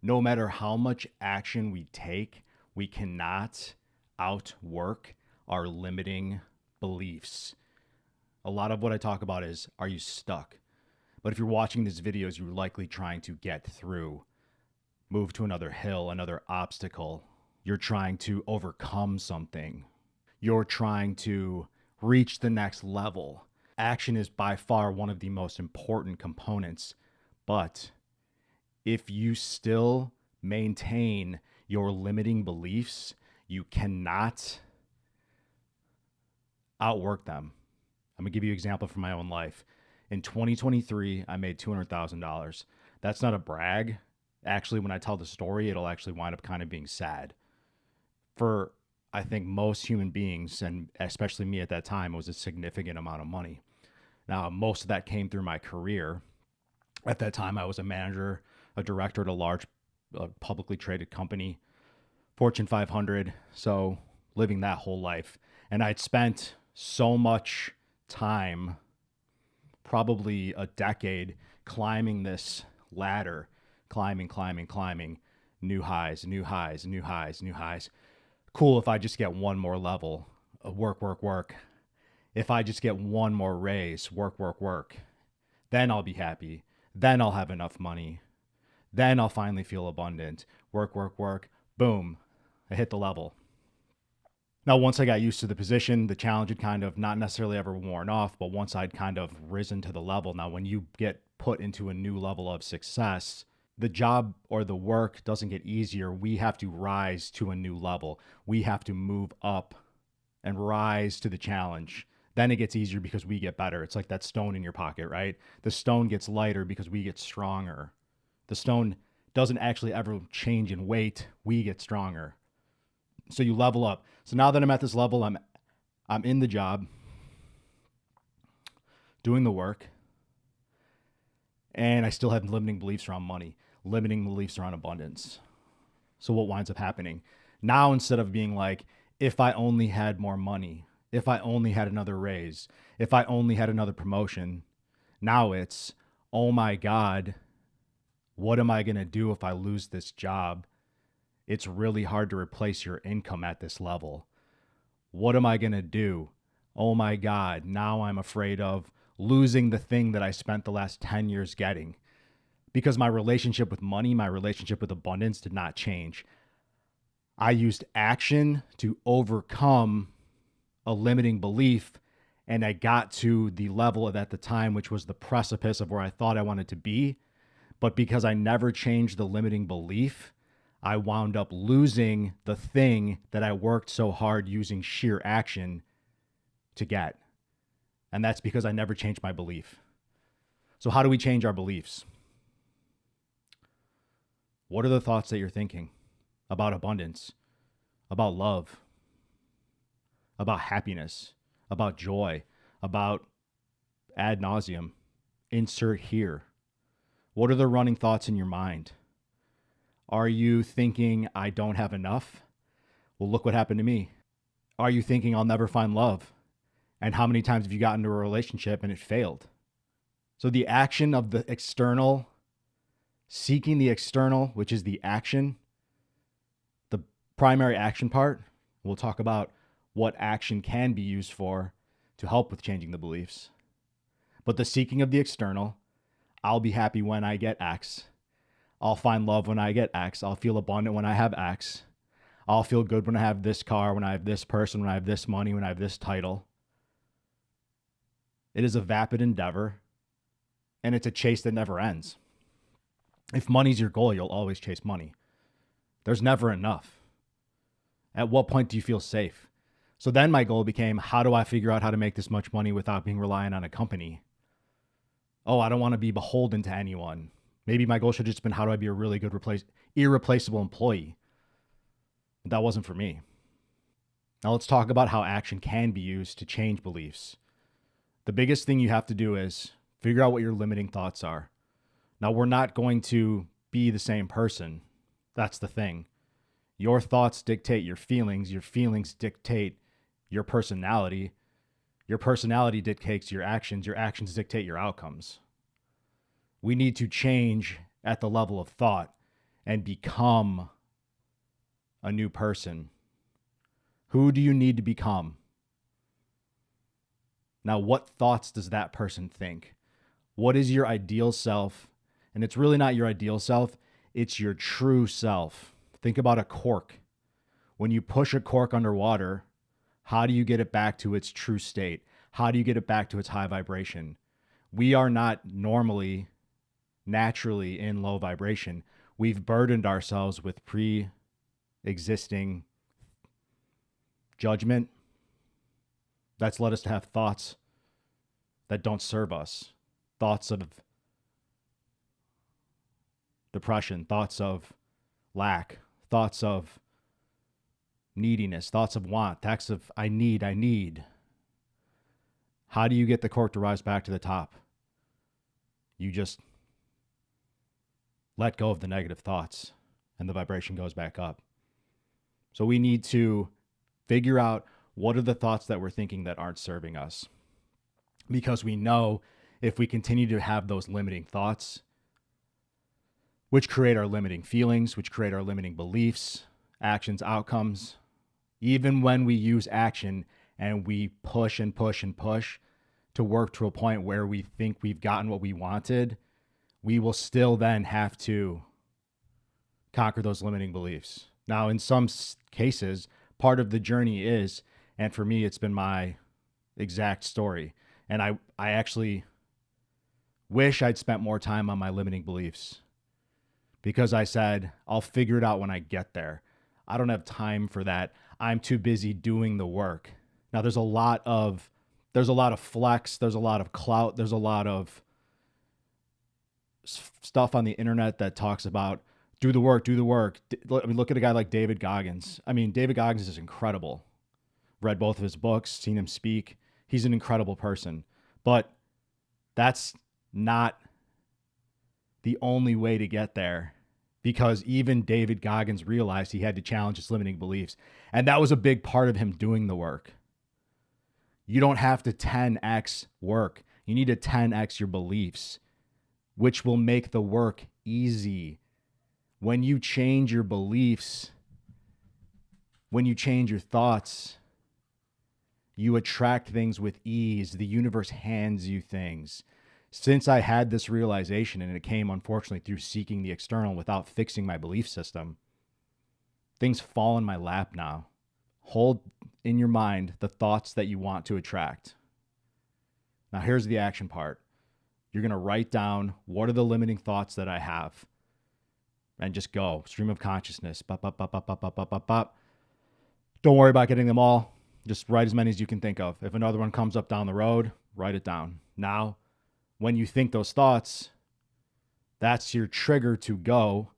No matter how much action we take, we cannot outwork our limiting beliefs. A lot of what I talk about is, are you stuck? But if you're watching these videos, you're likely trying to get through, move to another hill, another obstacle. You're trying to overcome something. You're trying to reach the next level. Action is by far one of the most important components. But if you still maintain your limiting beliefs, you cannot outwork them. I'm going to give you an example from my own life. In 2023, I made $200,000. That's not a brag. Actually, when I tell the story, it'll actually wind up kind of being sad. For, I think, most human beings, and especially me at that time, it was a significant amount of money. Now, most of that came through my career. At that time, I was a manager, a director at a large publicly traded company, Fortune 500. So living that whole life. And I'd spent so much time, probably a decade, climbing this ladder, climbing, new highs, new highs, new highs, new highs. Cool if I just get one more level, work. If I just get one more raise, work. Then I'll be happy. Then I'll have enough money. Then I'll finally feel abundant. Work. Boom. I hit the level. Now, once I got used to the position, the challenge had kind of not necessarily ever worn off, but once I'd kind of risen to the level. Now, when you get put into a new level of success, the job or the work doesn't get easier. We have to rise to a new level. We have to move up and rise to the challenge. Then it gets easier because we get better. It's like that stone in your pocket, right? The stone gets lighter because we get stronger. The stone doesn't actually ever change in weight. We get stronger. So you level up. So now that I'm at this level, I'm in the job, doing the work, and I still have limiting beliefs around money, limiting beliefs around abundance. So what winds up happening? Now, instead of being like, if I only had more money, if I only had another raise, if I only had another promotion, now it's, oh my God, what am I going to do if I lose this job? It's really hard to replace your income at this level. What am I going to do? Oh my God, now I'm afraid of losing the thing that I spent the last 10 years getting. Because my relationship with money, my relationship with abundance did not change. I used action to overcome a limiting belief, and I got to the level at the time, which was the precipice of where I thought I wanted to be. But because I never changed the limiting belief, I wound up losing the thing that I worked so hard using sheer action to get. And that's because I never changed my belief. So how do we change our beliefs? What are the thoughts that you're thinking about abundance, about love, about happiness, about joy, about ad nauseum? Insert here. What are the running thoughts in your mind? Are you thinking, I don't have enough? Well, look what happened to me. Are you thinking, I'll never find love? And how many times have you gotten into a relationship and it failed? So the action of the external, seeking the external, which is the action, the primary action part, we'll talk about what action can be used for to help with changing the beliefs. But the seeking of the external, I'll be happy when I get X. I'll find love when I get X. I'll feel abundant when I have X. I'll feel good when I have this car, when I have this person, when I have this money, when I have this title. It is a vapid endeavor, and it's a chase that never ends. If money's your goal, you'll always chase money. There's never enough. At what point do you feel safe? So then my goal became, how do I figure out how to make this much money without being reliant on a company? Oh, I don't want to be beholden to anyone. Maybe my goal should have just been, how do I be a really good, irreplaceable employee? But that wasn't for me. Now let's talk about how action can be used to change beliefs. The biggest thing you have to do is figure out what your limiting thoughts are. Now, we're not going to be the same person. That's the thing. Your thoughts dictate your feelings dictate your personality dictates your actions dictate your outcomes. We need to change at the level of thought. and become a new person. Who do you need to become? Now, what thoughts does that person think? What is your ideal self? And it's really not your ideal self, it's your true self. Think about a cork. When you push a cork underwater, how do you get it back to its true state? How do you get it back to its high vibration? We are not naturally in low vibration. We've burdened ourselves with pre-existing judgment that's led us to have thoughts that don't serve us. Thoughts of depression, thoughts of lack, thoughts of neediness, thoughts of want, thoughts of I need. How do you get the cork to rise back to the top? You just let go of the negative thoughts and the vibration goes back up. So we need to figure out what are the thoughts that we're thinking that aren't serving us. Because we know if we continue to have those limiting thoughts, which create our limiting feelings, which create our limiting beliefs, actions, outcomes, even when we use action and we push and push and push to work to a point where we think we've gotten what we wanted, we will still then have to conquer those limiting beliefs. Now, in some cases, part of the journey is, and for me, it's been my exact story. And I actually wish I'd spent more time on my limiting beliefs because I said, I'll figure it out when I get there. I don't have time for that. I'm too busy doing the work. Now, there's a lot of flex, there's a lot of clout, there's a lot of stuff on the internet that talks about do the work. I mean, look at a guy like David Goggins. I mean, David Goggins is incredible. Read both of his books, seen him speak. He's an incredible person. But that's not the only way to get there, because even David Goggins realized he had to challenge his limiting beliefs. And that was a big part of him doing the work. You don't have to 10x work. You need to 10x your beliefs, which will make the work easy. When you change your beliefs, when you change your thoughts, you attract things with ease. The universe hands you things. Since I had this realization, and it came unfortunately through seeking the external without fixing my belief system, things fall in my lap now. Hold in your mind the thoughts that you want to attract. Now here's the action part. You're going to write down what are the limiting thoughts that I have, and just go. Stream of consciousness. Bop, bop, bop, bop, bop, bop, bop, bop, bop. Don't worry about getting them all. Just write as many as you can think of. If another one comes up down the road, write it down. Now, when you think those thoughts, that's your trigger to go,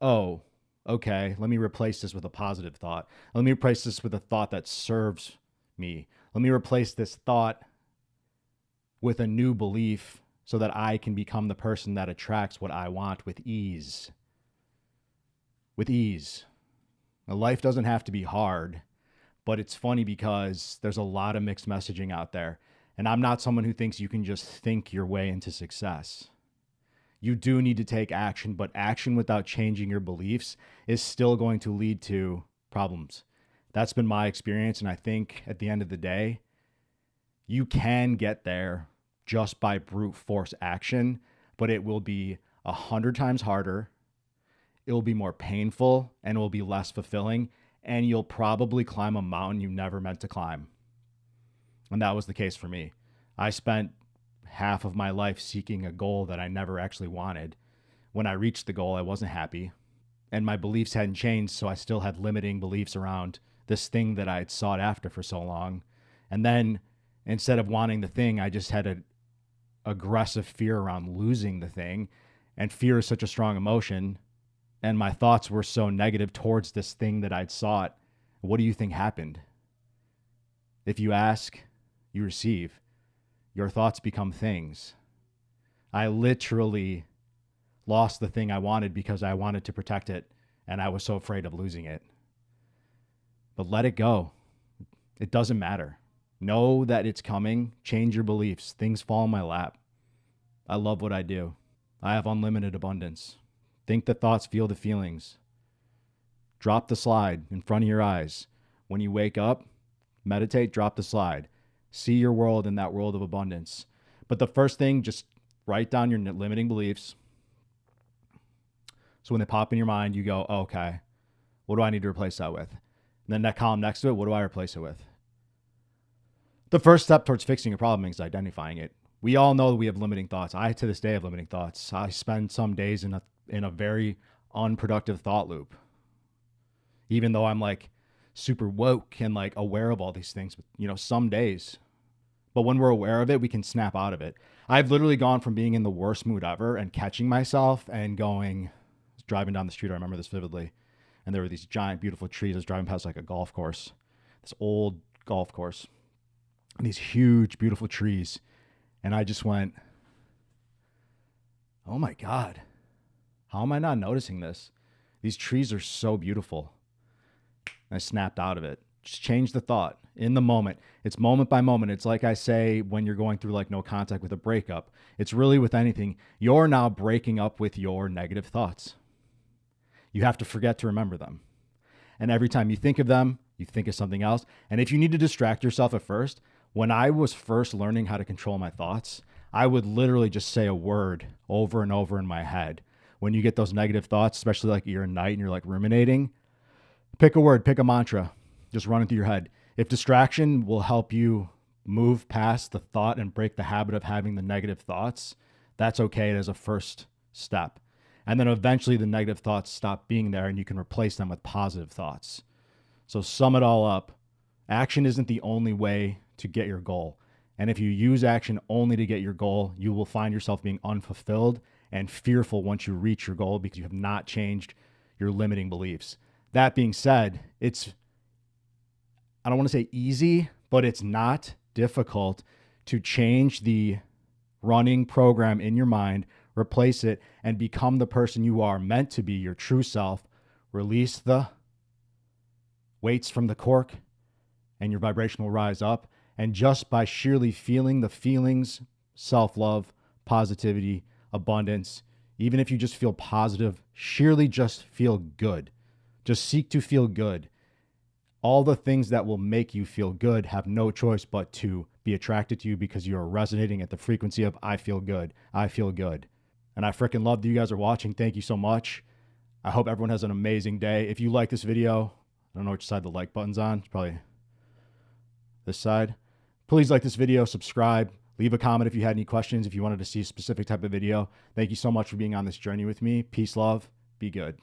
oh, okay, let me replace this with a positive thought. Let me replace this with a thought that serves me. Let me replace this thought with a new belief so that I can become the person that attracts what I want with ease. With ease. Now, life doesn't have to be hard, but it's funny because there's a lot of mixed messaging out there. And I'm not someone who thinks you can just think your way into success. You do need to take action, but action without changing your beliefs is still going to lead to problems. That's been my experience. And I think at the end of the day, you can get there just by brute force action, but it will be 100 times harder. It will be more painful and it will be less fulfilling. And you'll probably climb a mountain you never meant to climb. And that was the case for me. I spent half of my life seeking a goal that I never actually wanted. When I reached the goal, I wasn't happy. And my beliefs hadn't changed, so I still had limiting beliefs around this thing that I had sought after for so long. And then instead of wanting the thing, I just had an aggressive fear around losing the thing. And fear is such a strong emotion. And my thoughts were so negative towards this thing that I'd sought. What do you think happened? If you ask, you receive. Your thoughts become things. I literally lost the thing I wanted because I wanted to protect it, and I was so afraid of losing it. But let it go. It doesn't matter. Know that it's coming. Change your beliefs. Things fall in my lap. I love what I do. I have unlimited abundance. Think the thoughts, feel the feelings. Drop the slide in front of your eyes. When you wake up, meditate, drop the slide. See your world in that world of abundance. But the first thing, just write down your limiting beliefs. So when they pop in your mind, you go, oh, okay, what do I need to replace that with? And then that column next to it, what do I replace it with? The first step towards fixing a problem is identifying it. We all know that we have limiting thoughts. I, to this day, have limiting thoughts. I spend some days in a very unproductive thought loop, even though I'm like super woke and like aware of all these things, some days. But when we're aware of it, we can snap out of it. I've literally gone from being in the worst mood ever and catching myself and driving down the street. I remember this vividly. And there were these giant, beautiful trees. I was driving past like a golf course, this old golf course, and these huge, beautiful trees. And I just went, oh my God, how am I not noticing this? These trees are so beautiful. And I snapped out of it. Just change the thought in the moment. It's moment by moment. It's like I say when you're going through like no contact with a breakup. It's really with anything. You're now breaking up with your negative thoughts. You have to forget to remember them. And every time you think of them, you think of something else. And if you need to distract yourself at first, when I was first learning how to control my thoughts, I would literally just say a word over and over in my head. When you get those negative thoughts, especially like you're at night and you're like ruminating, pick a word, pick a mantra, just run it through your head. If distraction will help you move past the thought and break the habit of having the negative thoughts, that's okay as a first step. And then eventually the negative thoughts stop being there and you can replace them with positive thoughts. So sum it all up. Action isn't the only way to get your goal. And if you use action only to get your goal, you will find yourself being unfulfilled and fearful once you reach your goal because you have not changed your limiting beliefs. That being said, I don't want to say easy, but it's not difficult to change the running program in your mind, replace it, and become the person you are meant to be, your true self. Release the weights from the cork and your vibration will rise up. And just by sheerly feeling the feelings, self-love, positivity, abundance, even if you just feel positive, sheerly just feel good. Just seek to feel good. All the things that will make you feel good have no choice but to be attracted to you because you are resonating at the frequency of I feel good. I feel good. And I freaking love that you guys are watching. Thank you so much. I hope everyone has an amazing day. If you like this video, I don't know which side the like button's on. It's probably this side. Please like this video, subscribe, leave a comment if you had any questions, if you wanted to see a specific type of video. Thank you so much for being on this journey with me. Peace, love, be good.